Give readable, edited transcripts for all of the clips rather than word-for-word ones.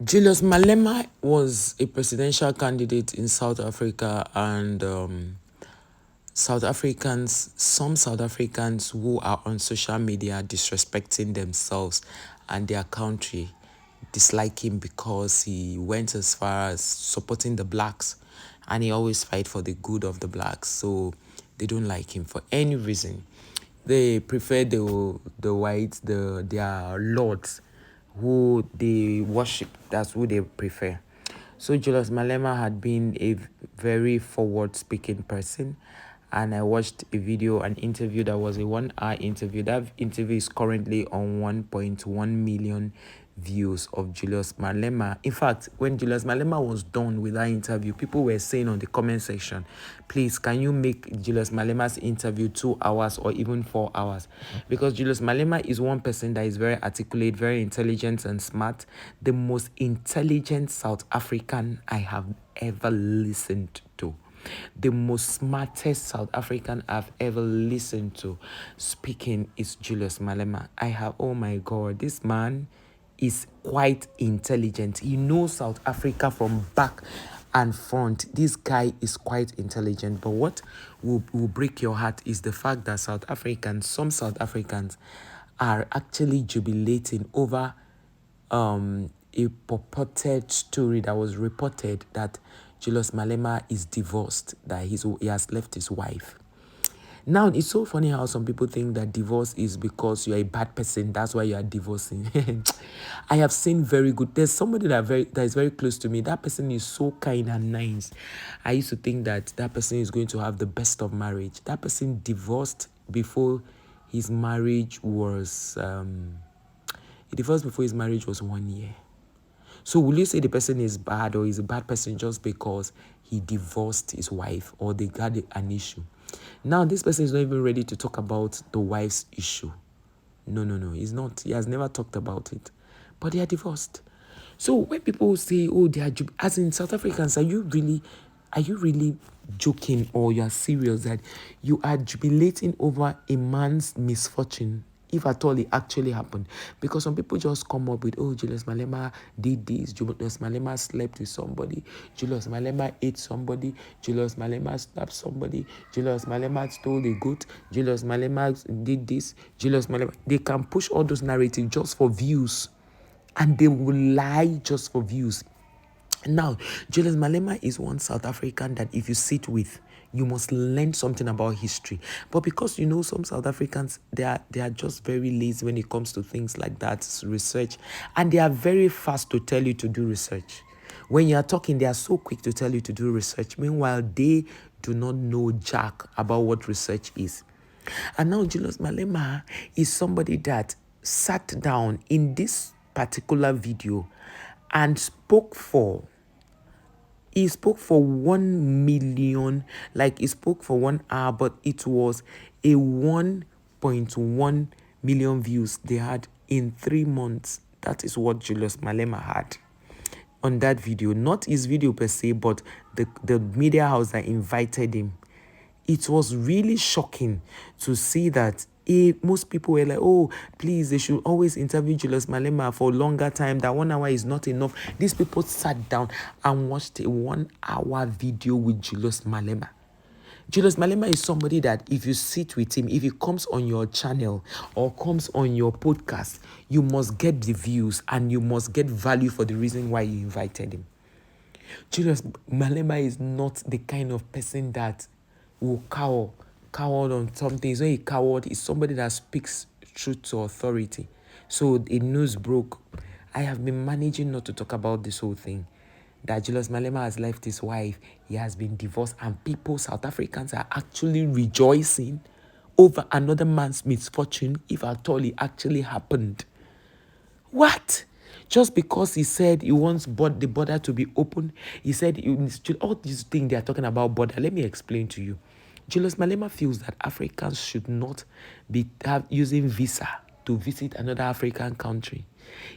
Julius Malema was a presidential candidate in South Africa, and some South Africans who are on social media disrespecting themselves and their country dislike him because he went as far as supporting the blacks, and he always fight for the good of the blacks. So they don't like him for any reason. They prefer the whites, their lords who they worship. That's who they prefer. So Julius Malema had been a very forward-speaking person, and I watched a video, an interview that was a 1 hour interview. That interview is currently on 1.1 million views of Julius Malema. In fact, when Julius Malema was done with that interview, people were saying on the comment section, please, can you make Julius Malema's interview 2 hours or even 4 hours? Because Julius Malema is one person that is very articulate, very intelligent and smart, the most intelligent South African I have ever listened to. The most smartest South African I've ever listened to speaking is Julius Malema. Oh my God, this man is quite intelligent. He knows South Africa from back and front. This guy is quite intelligent. But what will break your heart is the fact that some South Africans are actually jubilating over a purported story that was reported that Julius Malema is divorced, that he has left his wife. Now, it's so funny how some people think that divorce is because you're a bad person, that's why you are divorcing. I have seen there's somebody that is very close to me. That person is so kind and nice. I used to think that person is going to have the best of marriage. That person divorced before his marriage was, he divorced before his marriage was 1 year. So will you say the person is bad or is a bad person just because he divorced his wife or they had an issue? Now, this person is not even ready to talk about the wife's issue. No, he's not. He has never talked about it. But they are divorced. So when people say, oh, they are, as in South Africans, are you really joking, or you are serious that you are jubilating over a man's misfortune, if at all it actually happened? Because some people just come up with, oh, Julius Malema did this, Julius Malema slept with somebody, Julius Malema ate somebody, Julius Malema slapped somebody, Julius Malema stole a goat, Julius Malema did this, Julius Malema. They can push all those narratives just for views, and they will lie just for views. Now, Julius Malema is one South African that if you sit with, you must learn something about history. But because some South Africans, they are just very lazy when it comes to things like that, research, and they are very fast to tell you to do research. When you are talking, they are so quick to tell you to do research. Meanwhile, they do not know jack about what research is. And now Julius Malema is somebody that sat down in this particular video and spoke for 1 million, like he spoke for 1 hour, but it was a 1.1 million views they had in 3 months. That is what Julius Malema had on that video. Not his video per se, but the media house that invited him. It was really shocking to see that most people were like, oh, please, they should always interview Julius Malema for a longer time. That 1 hour is not enough. These people sat down and watched a 1 hour video with Julius Malema. Julius Malema is somebody that if you sit with him, if he comes on your channel or comes on your podcast, you must get the views and you must get value for the reason why you invited him. Julius Malema is not the kind of person that will coward on something. He's not a coward. He's somebody that speaks truth to authority. So a news broke. I have been managing not to talk about this whole thing, that Julius Malema has left his wife. He has been divorced, and South Africans are actually rejoicing over another man's misfortune, if at all it actually happened. What? Just because he said he wants the border to be open, he said all these things they are talking about border. Let me explain to you. Julius Malema feels that Africans should not be using visa to visit another African country.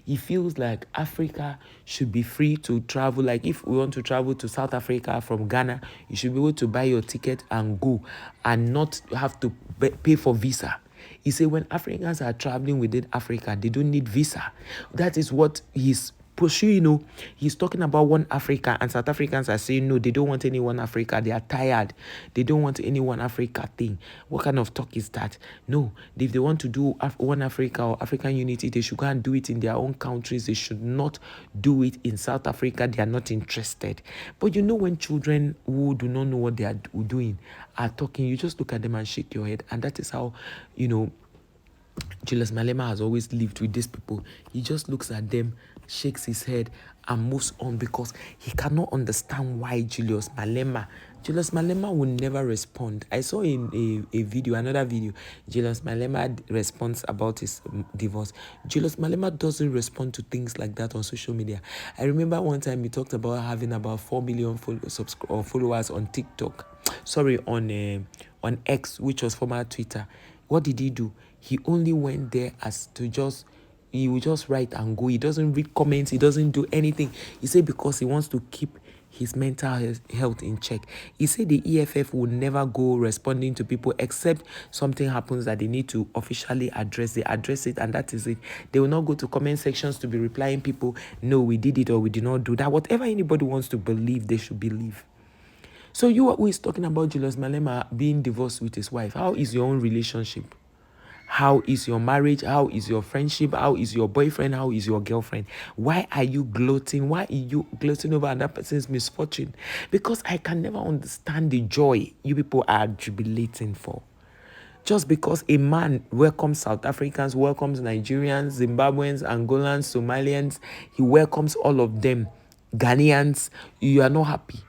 He feels like Africa should be free to travel. Like if we want to travel to South Africa from Ghana, you should be able to buy your ticket and go and not have to pay for visa. He said when Africans are traveling within Africa, they don't need visa. That is what his pursuing, he's talking about one Africa, and South Africans are saying, no, they don't want any one Africa. They are tired. They don't want any one Africa thing. What kind of talk is that? No, if they want to do one Africa or African unity, they should go and do it in their own countries. They should not do it in South Africa. They are not interested. But when children who do not know what they are doing are talking, you just look at them and shake your head. And that is how, Julius Malema has always lived with these people. He just looks at them, shakes his head, and moves on, because he cannot understand why Julius Malema will never respond. I saw in another video, Julius Malema responds about his divorce. Julius Malema doesn't respond to things like that on social media. I remember one time he talked about having about 4 million followers on TikTok. Sorry, on X, which was former Twitter. What did he do? He only went there he will just write and go. He doesn't read comments. He doesn't do anything. He said because he wants to keep his mental health in check. He said the EFF will never go responding to people except something happens that they need to officially address. They address it, and that is it. They will not go to comment sections to be replying people, no, we did it or we did not do that. Whatever anybody wants to believe, they should believe. So you are always talking about Julius Malema being divorced with his wife. How is your own relationship? How is your marriage? How is your friendship? How is your boyfriend? How is your girlfriend? Why are you gloating? Why are you gloating over another person's misfortune? Because I can never understand the joy you people are jubilating for. Just because a man welcomes South Africans, welcomes Nigerians, Zimbabweans, Angolans, Somalians, he welcomes all of them, Ghanaians, you are not happy.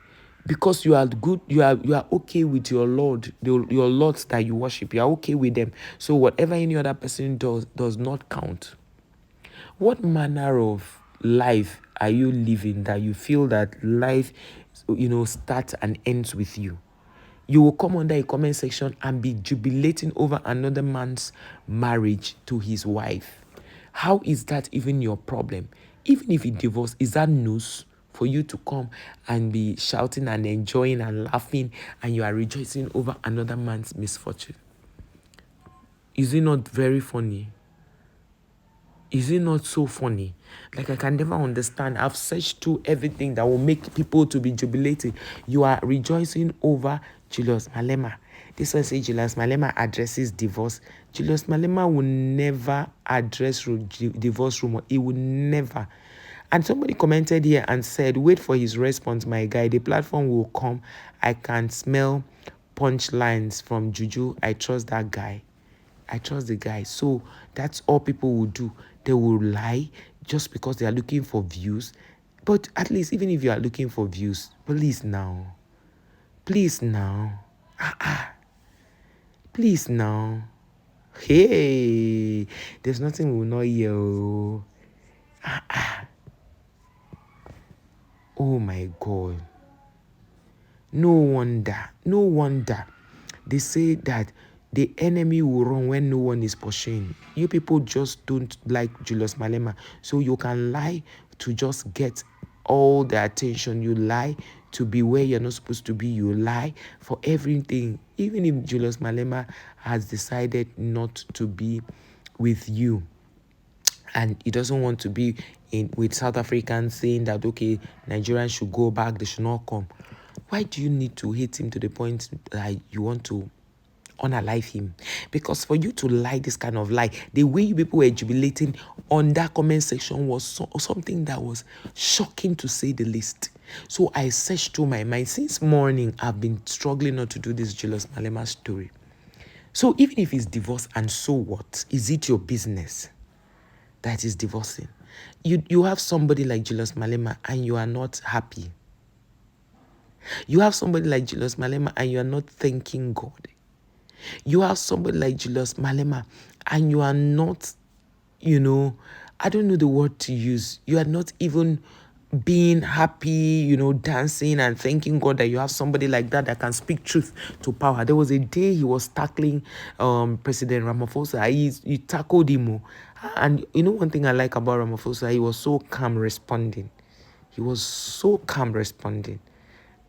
Because you are good, you are okay with your Lord, your lords that you worship. You are okay with them. So whatever any other person does not count. What manner of life are you living that you feel that life, starts and ends with you? You will come under a comment section and be jubilating over another man's marriage to his wife. How is that even your problem? Even if he divorced, is that news for you to come and be shouting and enjoying and laughing, and you are rejoicing over another man's misfortune? Is it not very funny? Is it not so funny? Like, I can never understand. I've searched through everything that will make people to be jubilating. You are rejoicing over Julius Malema. This one says Julius Malema addresses divorce. Julius Malema will never address divorce rumor. He will never. And somebody commented here and said, wait for his response, my guy. The platform will come. I can smell punchlines from Juju. I trust that guy. I trust the guy. So that's all people will do. They will lie just because they are looking for views. But at least, even if you are looking for views, please now. Please now. Please now. Hey, there's nothing we will not hear. Oh my God. No wonder. They say that the enemy will run when no one is pursuing. You people just don't like Julius Malema. So you can lie to just get all the attention. You lie to be where you're not supposed to be. You lie for everything. Even if Julius Malema has decided not to be with you, and he doesn't want to be with South Africans saying that, okay, Nigerians should go back, they should not come. Why do you need to hate him to the point that you want to unalive him? Because for you to lie this kind of lie, the way you people were jubilating on that comment section was something that was shocking, to say the least. So I searched through my mind. Since morning, I've been struggling not to do this Julius Malema story. So even if he's divorced, and so what? Is it your business that is divorcing? You have somebody like Julius Malema and you are not happy. You have somebody like Julius Malema and you are not thanking God. You have somebody like Julius Malema and you are not, I don't know the word to use. You are not even being happy, dancing and thanking God that you have somebody like that can speak truth to power. There was a day he was tackling President Ramaphosa. He tackled him. And one thing I like about Ramaphosa, he was so calm responding.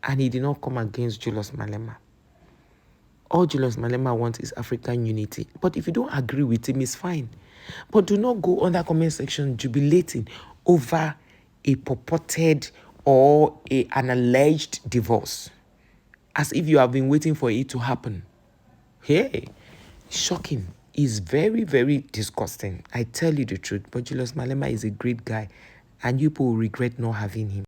And he did not come against Julius Malema. All Julius Malema wants is African unity. But if you don't agree with him, it's fine. But do not go on that comment section jubilating over a purported or an alleged divorce, as if you have been waiting for it to happen. Hey, shocking. It's very, very disgusting. I tell you the truth, but Julius Malema is a great guy, and you people will regret not having him.